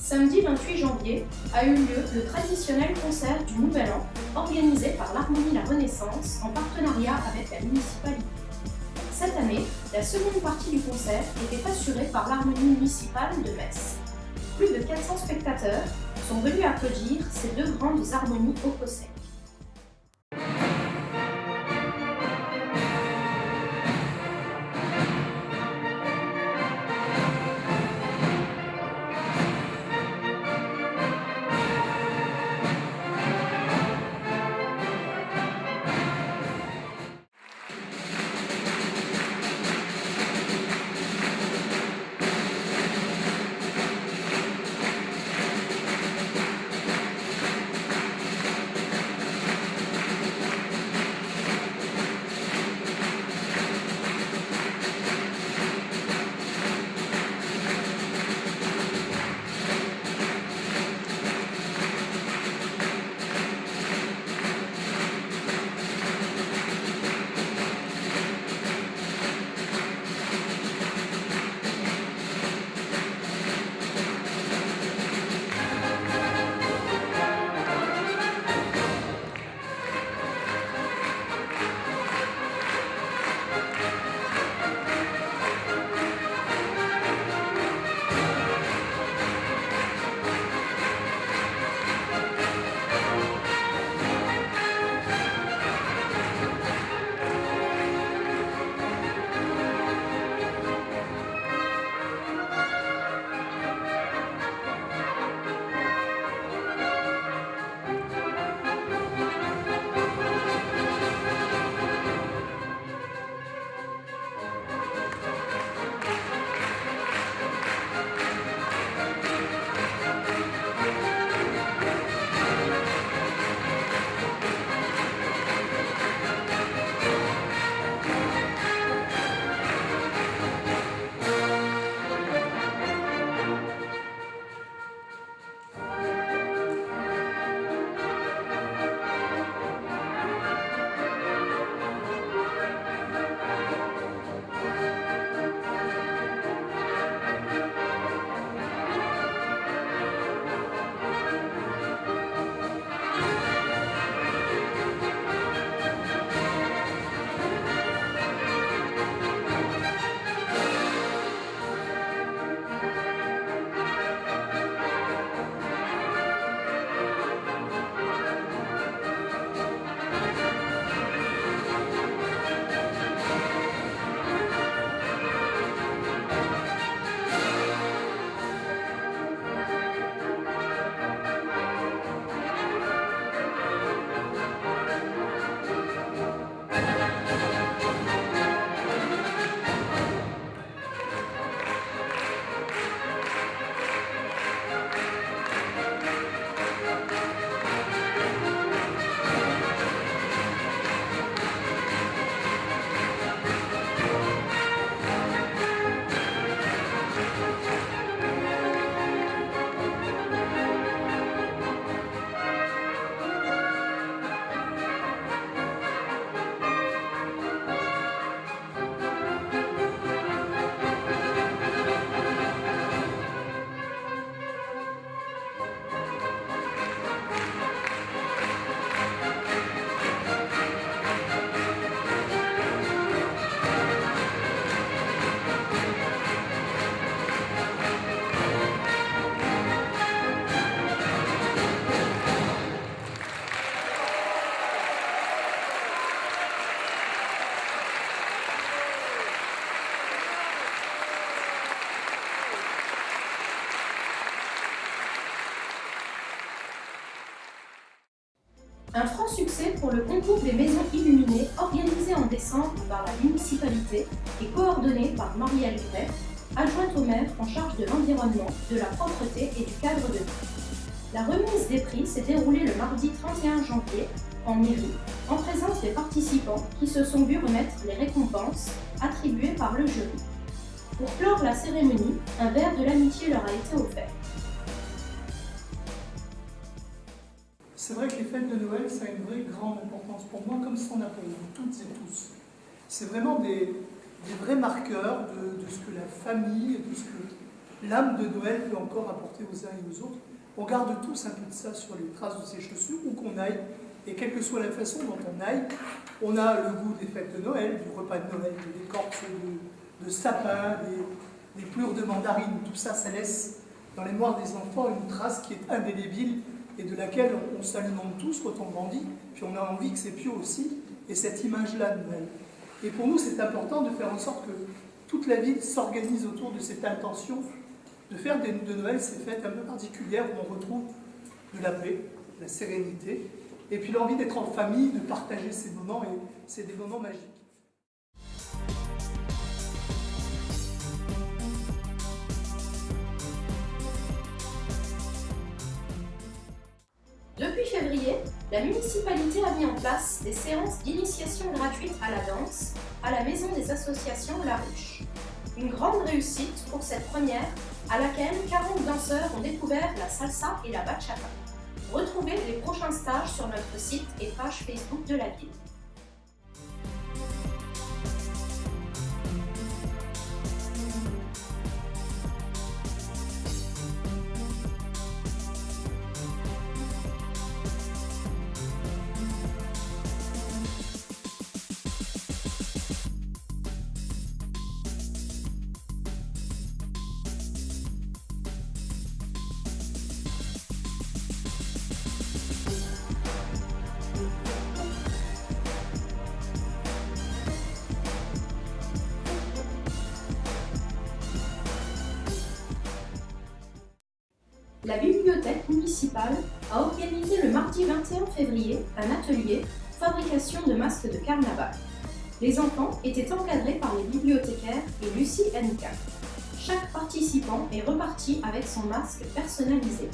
Samedi 28 janvier a eu lieu le traditionnel concert du Nouvel An organisé par l'Harmonie La Renaissance en partenariat avec la municipalité. Cette année, la seconde partie du concert était assurée par l'Harmonie municipale de Metz. Plus de 400 spectateurs sont venus applaudir ces deux grandes harmonies au Cossec. Un franc succès pour le concours des maisons illuminées organisé en décembre par la municipalité et coordonné par Marielle Greff, adjointe au maire en charge de l'environnement, de la propreté et du cadre de vie. La remise des prix s'est déroulée le mardi 31 janvier en mairie, en présence des participants qui se sont vus remettre les récompenses attribuées par le jury. Pour clore la cérémonie, un verre de l'amitié leur a été offert. C'est vrai que les fêtes de Noël, ça a une vraie grande importance pour moi, comme ça en a pour vous toutes et tous. C'est vraiment des vrais marqueurs de ce que la famille, de ce que l'âme de Noël peut encore apporter aux uns et aux autres. On garde tous un peu de ça sur les traces de ses chaussures, où qu'on aille, et quelle que soit la façon dont on aille, on a le goût des fêtes de Noël, du repas de Noël, de l'écorce de sapin, des plures de mandarine, tout ça, ça laisse dans les mémoire des enfants une trace qui est indélébile et de laquelle on s'alimente tous quand on grandit, puis on a envie que c'est Pio aussi, et cette image-là de Noël. Et pour nous, c'est important de faire en sorte que toute la ville s'organise autour de cette intention de faire de Noël ces fêtes un peu particulières où on retrouve de la paix, de la sérénité, et puis l'envie d'être en famille, de partager ces moments, et c'est des moments magiques. Depuis février, la municipalité a mis en place des séances d'initiation gratuite à la danse à la Maison des associations La Ruche. Une grande réussite pour cette première, à laquelle 40 danseurs ont découvert la salsa et la bachata. Retrouvez les prochains stages sur notre site et page Facebook de la ville. La bibliothèque municipale a organisé le mardi 21 février un atelier fabrication de masques de carnaval. Les enfants étaient encadrés par les bibliothécaires et Lucie Henka. Chaque participant est reparti avec son masque personnalisé.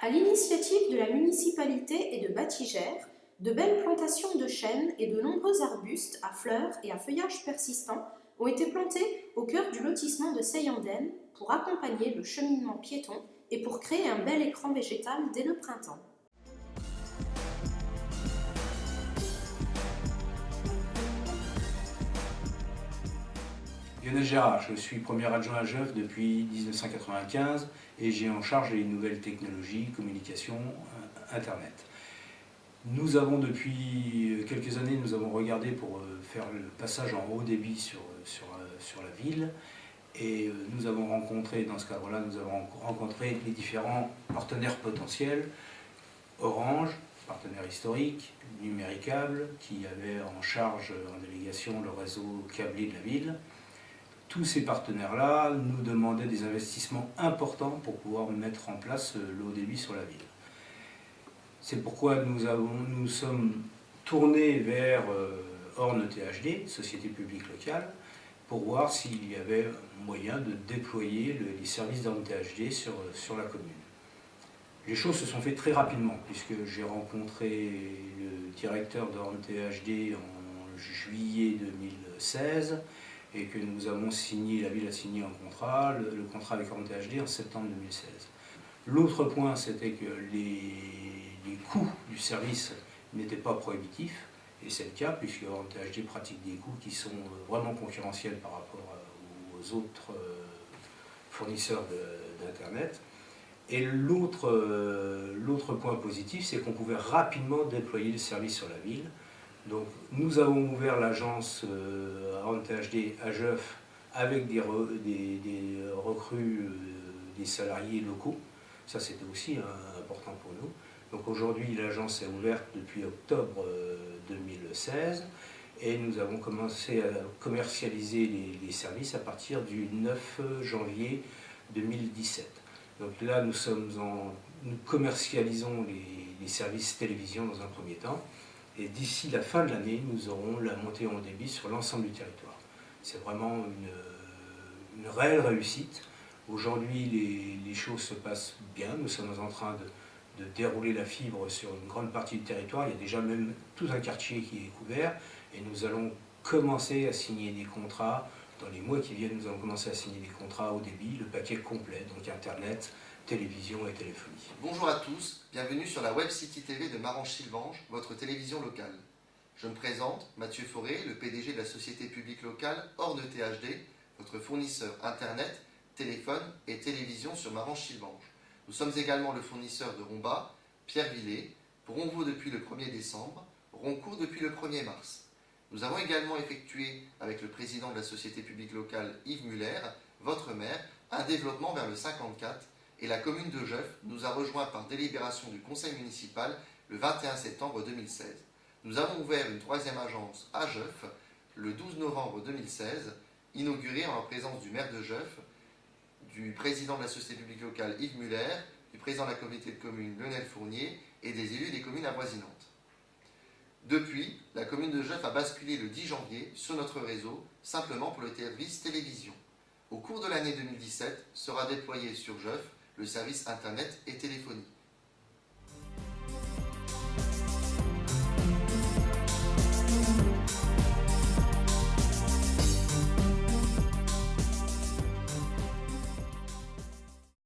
À l'initiative de la municipalité et de Batigère, de belles plantations de chênes et de nombreux arbustes à fleurs et à feuillage persistant ont été plantés au cœur du lotissement de Seyanden pour accompagner le cheminement piéton et pour créer un bel écran végétal dès le printemps. Lionel Gérard, je suis premier adjoint à Jeuf depuis 1995 et j'ai en charge les nouvelles technologies, communication, Internet. Nous avons depuis quelques années, nous avons regardé pour faire le passage en haut débit sur la ville et nous avons rencontré, dans ce cadre-là, nous avons rencontré les différents partenaires potentiels, Orange, partenaire historique, Numéricable, qui avait en charge en délégation le réseau câblé de la ville. Tous ces partenaires-là nous demandaient des investissements importants pour pouvoir mettre en place le haut débit sur la ville. C'est pourquoi nous sommes tournés vers Orne THD, Société publique locale, pour voir s'il y avait moyen de déployer les services d'Orne THD sur la commune. Les choses se sont faites très rapidement, puisque j'ai rencontré le directeur d'Orne THD en juillet 2016, et que nous avons signé, la ville a signé un contrat, le contrat avec Orne THD en septembre 2016. L'autre point, c'était que les coûts du service n'étaient pas prohibitifs, et c'est le cas, puisque Orne THD pratique des coûts qui sont vraiment concurrentiels par rapport aux autres fournisseurs d'Internet. Et l'autre point positif, c'est qu'on pouvait rapidement déployer le service sur la ville. Donc nous avons ouvert l'agence Orne THD à Jeuf avec des recrues des salariés locaux. Ça c'était aussi important pour nous. Donc aujourd'hui l'agence est ouverte depuis octobre 2016 et nous avons commencé à commercialiser les services à partir du 9 janvier 2017. Donc là nous commercialisons les services télévision dans un premier temps. Et d'ici la fin de l'année, nous aurons la montée en débit sur l'ensemble du territoire. C'est vraiment une réelle réussite. Aujourd'hui, les choses se passent bien. Nous sommes en train de dérouler la fibre sur une grande partie du territoire. Il y a déjà même tout un quartier qui est couvert. Et nous allons commencer à signer des contrats dans les mois qui viennent, nous allons commencer à signer des contrats haut débit, le paquet complet, donc Internet, télévision et téléphonie. Bonjour à tous, bienvenue sur la Web City TV de Marange-Sylvange, votre télévision locale. Je me présente, Mathieu Fauré, le PDG de la société publique locale Orne THD, votre fournisseur Internet, téléphone et télévision sur Marange-Sylvange. Nous sommes également le fournisseur de Romba, Pierrevillers, Ronvaux depuis le 1er décembre, Roncourt depuis le 1er mars. Nous avons également effectué, avec le président de la société publique locale Yves Muller, votre maire, un développement vers le 54 et la commune de Jeuf nous a rejoints par délibération du conseil municipal le 21 septembre 2016. Nous avons ouvert une troisième agence à Jeuf le 12 novembre 2016, inaugurée en la présence du maire de Jeuf, du président de la société publique locale Yves Muller, du président de la communauté de communes Lionel Fournier et des élus des communes avoisinantes. Depuis, la commune de Jeuf a basculé le 10 janvier sur notre réseau, simplement pour le service télévision. Au cours de l'année 2017, sera déployé sur Jeuf le service Internet et téléphonie.